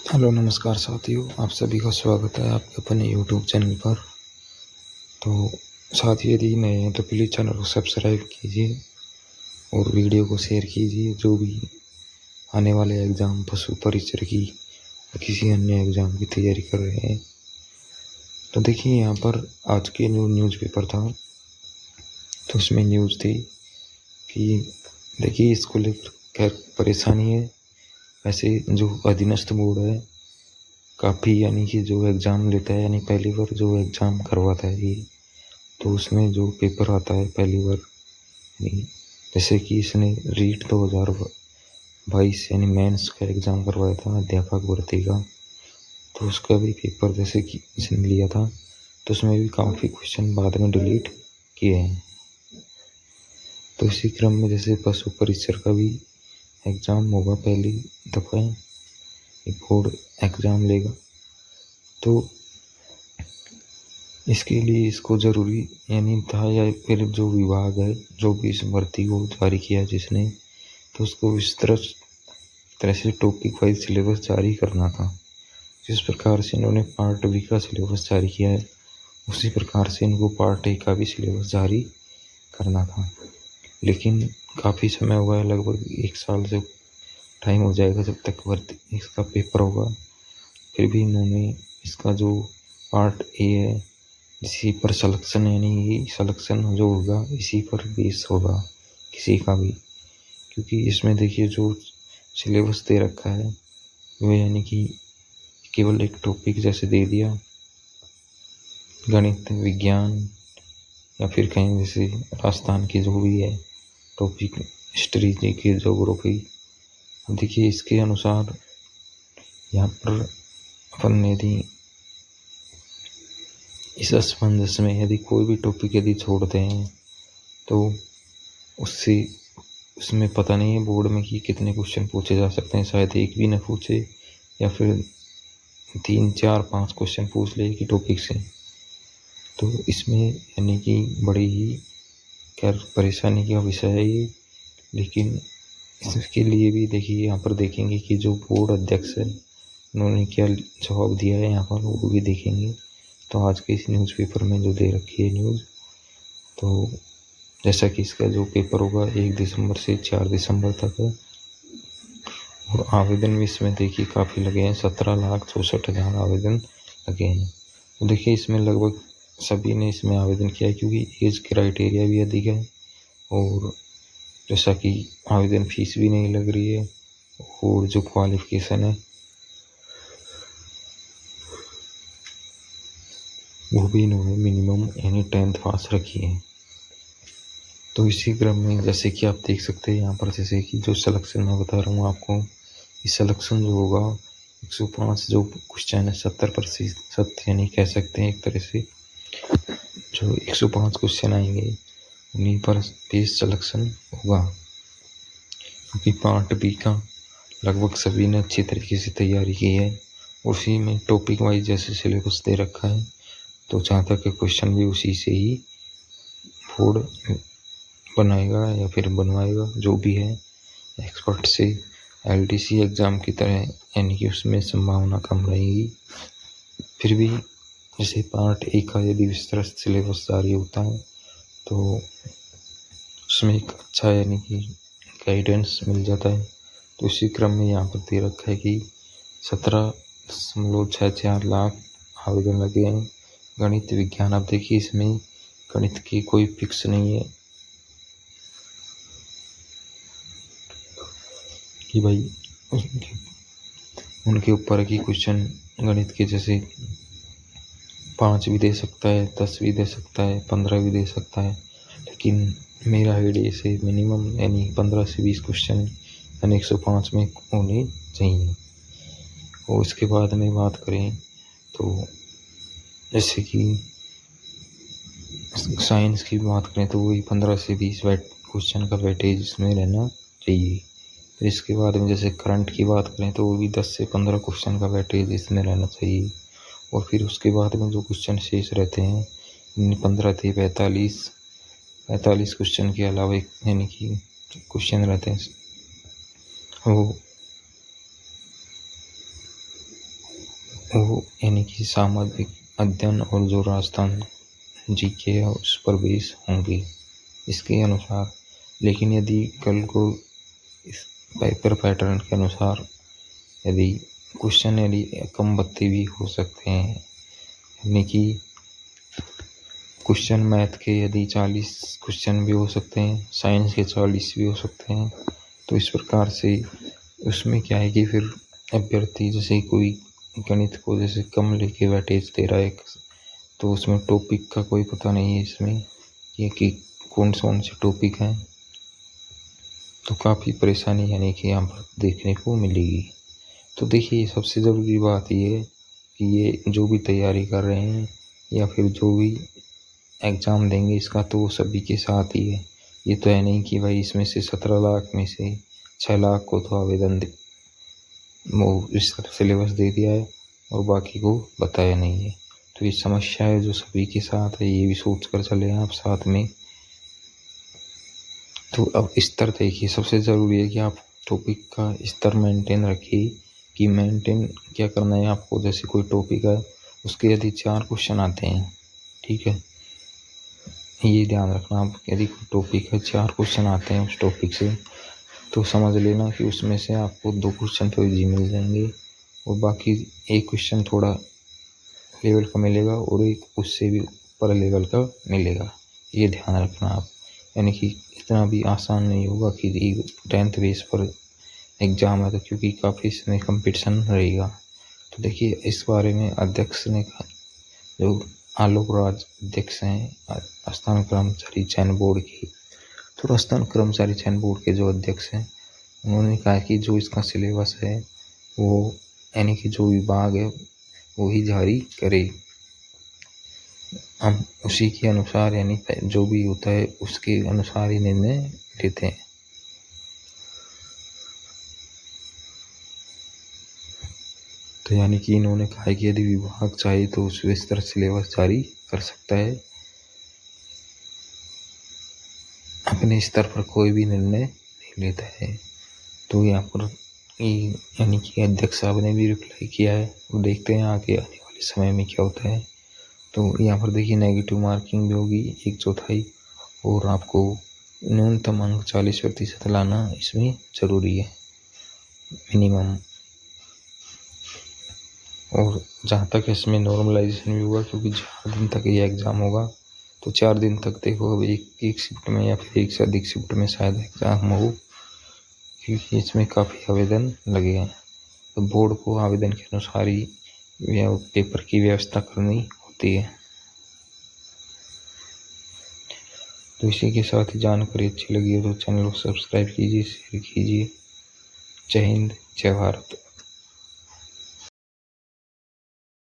Hello नमस्कार साथियों, आप सभी का स्वागत है आपके अपने यूट्यूब चैनल पर। तो साथियों, यदि नए हैं तो प्लीज़ चैनल को सब्सक्राइब कीजिए और वीडियो को शेयर कीजिए। जो भी आने वाले एग्ज़ाम, पशु परिचर की या किसी अन्य एग्ज़ाम की तैयारी कर रहे हैं, तो देखिए यहाँ पर आज के न्यूज़पेपर था, तो उसमें न्यूज़ थी कि देखिए इसको लेकर खैर परेशानी है। वैसे जो अधीनस्थ बोर्ड है काफ़ी, यानी कि जो एग्ज़ाम लेता है, यानी पहली बार जो एग्ज़ाम करवाता है ये, तो उसमें जो पेपर आता है पहली बार, यानी जैसे कि इसने रीट 2022 यानी मेंस का एग्ज़ाम करवाया था अध्यापक भर्ती का, तो उसका भी पेपर जैसे कि इसने लिया था, तो उसमें भी काफ़ी क्वेश्चन बाद में डिलीट किए हैं। तो इसी क्रम में जैसे पशु परिचर का भी एग्ज़ाम होगा, पहली दफ़ा बोर्ड एग्ज़ाम लेगा, तो इसके लिए इसको ज़रूरी यानी था, या फिर जो विभाग है जो भी इस भर्ती को जारी किया जिसने, तो उसको विस्तृत तरह से टॉपिक वाइज सिलेबस जारी करना था। जिस प्रकार से इन्होंने पार्ट बी का सिलेबस जारी किया है, उसी प्रकार से इनको पार्ट ए का भी सिलेबस जारी करना था। लेकिन काफ़ी समय हुआ है, लगभग 1 साल से टाइम हो जाएगा जब तक भर्ती इसका पेपर होगा, फिर भी इन्होंने इसका जो पार्ट ए है इसी पर सलेक्शन, यानी सलेक्शन जो होगा इसी पर बेस होगा किसी का भी, क्योंकि इसमें देखिए जो सिलेबस दे रखा है वो, यानी कि केवल एक टॉपिक जैसे दे दिया, गणित, विज्ञान या फिर कहीं जैसे राजस्थान की जो भी है टॉपिक, हिस्ट्री की ज्योग्राफी। देखिए इसके अनुसार यहाँ पर अपन यदि इस असमंजस में यदि कोई भी टॉपिक यदि छोड़ते हैं तो उससे उसमें पता नहीं है बोर्ड में कि कितने क्वेश्चन पूछे जा सकते हैं। शायद एक भी न पूछे, या फिर 3, 4, 5 क्वेश्चन पूछ ले कि टॉपिक से। तो इसमें यानी कि बड़ी ही खैर परेशानी का विषय है ये। लेकिन इसके लिए भी देखिए यहाँ पर देखेंगे कि जो बोर्ड अध्यक्ष है उन्होंने क्या जवाब दिया है, यहाँ पर वो भी देखेंगे। तो आज के इस न्यूज़पेपर में जो दे रखी है न्यूज़, तो जैसा कि इसका जो पेपर होगा 1 दिसंबर से 4 दिसंबर तक है, और आवेदन भी इसमें देखिए काफ़ी लगे हैं, 17,64,000 आवेदन लगे हैं। तो देखिए इसमें लगभग सभी ने इसमें आवेदन किया है, क्योंकि एज क्राइटेरिया भी अधिक है, और जैसा कि आवेदन फीस भी नहीं लग रही है, और जो क्वालिफिकेशन है वो भी इन्होंने मिनिमम यानी 10th पास रखी है। तो इसी क्रम में जैसे कि आप देख सकते हैं यहाँ पर, जैसे कि जो सिलेक्शन मैं बता रहा हूँ आपको, इस सिलेक्शन जो होगा 105 जो क्वेश्चन है 70%, यानी कह सकते हैं एक तरह से जो 105 क्वेश्चन आएंगे उन्हीं पर बेस सिलेक्शन होगा, क्योंकि पार्ट बी का लगभग सभी ने अच्छी तरीके से तैयारी की है। उसी में टॉपिक वाइज जैसे सिलेबस दे रखा है, तो जहाँ तक क्वेश्चन भी उसी से ही बोर्ड बनाएगा या फिर बनवाएगा, जो भी है एक्सपर्ट से, एलडीसी एग्ज़ाम की तरह, यानी कि उसमें संभावना कम रहेगी। फिर भी जैसे पार्ट ए का यदि विस्तृत सिलेबस जारी होता है तो उसमें एक अच्छा यानी कि गाइडेंस मिल जाता है। तो इसी क्रम में यहाँ पर दे रखा है कि 17.64 लाख आवेदन लगे हैं। गणित विज्ञान, आप देखिए इसमें गणित की कोई फिक्स नहीं है कि भाई उनके ऊपर की क्वेश्चन गणित के जैसे 5 भी दे सकता है, 10 भी दे सकता है, 15 भी दे सकता है, लेकिन मेरा आइडिया से मिनिमम यानी 15 से 20 क्वेश्चन यानी 105 में होने चाहिए। और उसके बाद में बात करें तो जैसे कि साइंस की बात करें तो वही 15 से 20 क्वेश्चन का वेटेज इसमें रहना चाहिए। फिर इसके बाद में जैसे करंट की बात करें तो वो भी 10 से 15 क्वेश्चन का वेटेज इसमें रहना चाहिए। और फिर उसके बाद में जो क्वेश्चन शेष रहते हैं, 15 थे 45 क्वेश्चन के अलावा एक यानी कि क्वेश्चन रहते हैं वो वो यानी कि सामाजिक अध्ययन और जो राजस्थान जीके है उस पर बेस होंगे इसके अनुसार। लेकिन यदि कल को इस पेपर पैटर्न के अनुसार यदि क्वेश्चन यदि कम बत्ती भी हो सकते हैं, यानी कि क्वेश्चन मैथ के यदि 40 क्वेश्चन भी हो सकते हैं, साइंस के 40 भी हो सकते हैं, तो इस प्रकार से उसमें क्या है कि फिर अभ्यर्थी जैसे कोई गणित को जैसे कम लेके बैठे दे रहा है, तो उसमें टॉपिक का कोई पता नहीं है इसमें ये कि कौन से टॉपिक हैं, तो काफ़ी परेशानी यानी कि यहाँ पर देखने को मिलेगी। तो देखिए सबसे ज़रूरी बात ये है कि ये जो भी तैयारी कर रहे हैं या फिर जो भी एग्ज़ाम देंगे इसका तो वो सभी के साथ ही है। ये तो है नहीं कि भाई इसमें से 17 लाख में से 6 लाख को तो आवेदन वो इस तरह सिलेबस दे दिया है और बाकी को बताया नहीं है। तो ये समस्या है जो सभी के साथ है, ये भी सोच कर चले आप साथ में। तो अब स्तर देखिए, सबसे ज़रूरी है कि आप टॉपिक का स्तर मेंटेन रखिए कि मेंटेन क्या करना है आपको। जैसे कोई टॉपिक है उसके यदि 4 क्वेश्चन आते हैं, ठीक है, ये ध्यान रखना आप। यदि कोई टॉपिक है 4 क्वेश्चन आते हैं उस टॉपिक से, तो समझ लेना कि उसमें से आपको 2 क्वेश्चन तो इजी मिल जाएंगे और बाकी 1 क्वेश्चन थोड़ा लेवल का मिलेगा और एक उससे भी ऊपर लेवल का मिलेगा। ये ध्यान रखना आप, यानी कि इतना भी आसान नहीं होगा कि 10th बेस पर एग्ज़ाम है, तो क्योंकि काफ़ी इसमें कंपटीशन रहेगा। तो देखिए इस बारे में अध्यक्ष ने कहा, जो आलोक राज अध्यक्ष हैं राजस्थान कर्मचारी चयन बोर्ड की, तो राजस्थान कर्मचारी चयन बोर्ड के जो अध्यक्ष हैं उन्होंने कहा कि जो इसका सिलेबस है वो यानी कि जो विभाग है वो ही जारी करे, हम उसी के अनुसार यानी जो भी होता है उसके अनुसार ही निर्णय लेते हैं। तो यानी कि इन्होंने कहा कि यदि विभाग चाहे तो उस विस्तृत सिलेबस जारी कर सकता है, अपने स्तर पर कोई भी निर्णय नहीं लेता है। तो यहाँ पर यानी कि अध्यक्ष साहब ने भी रिप्लाई किया है और देखते हैं आगे आने वाले समय में क्या होता है। तो यहाँ पर देखिए नेगेटिव मार्किंग भी होगी 1/4 और आपको न्यूनतम अंक 40% लाना इसमें ज़रूरी है मिनिमम। और जहाँ तक इसमें नॉर्मलाइजेशन भी होगा, क्योंकि 4 दिन तक ये एग्ज़ाम होगा, तो 4 दिन तक देखो अब एक शिफ्ट में या फिर एक से अधिक शिफ्ट में शायद एग्ज़ाम हो, क्योंकि इसमें काफ़ी आवेदन लगे हैं। तो बोर्ड को आवेदन के अनुसार ही पेपर की व्यवस्था करनी होती है। तो इसी के साथ ही जानकारी अच्छी लगी हो तो चैनल को सब्सक्राइब कीजिए, शेयर कीजिए। जय हिंद, जय भारत।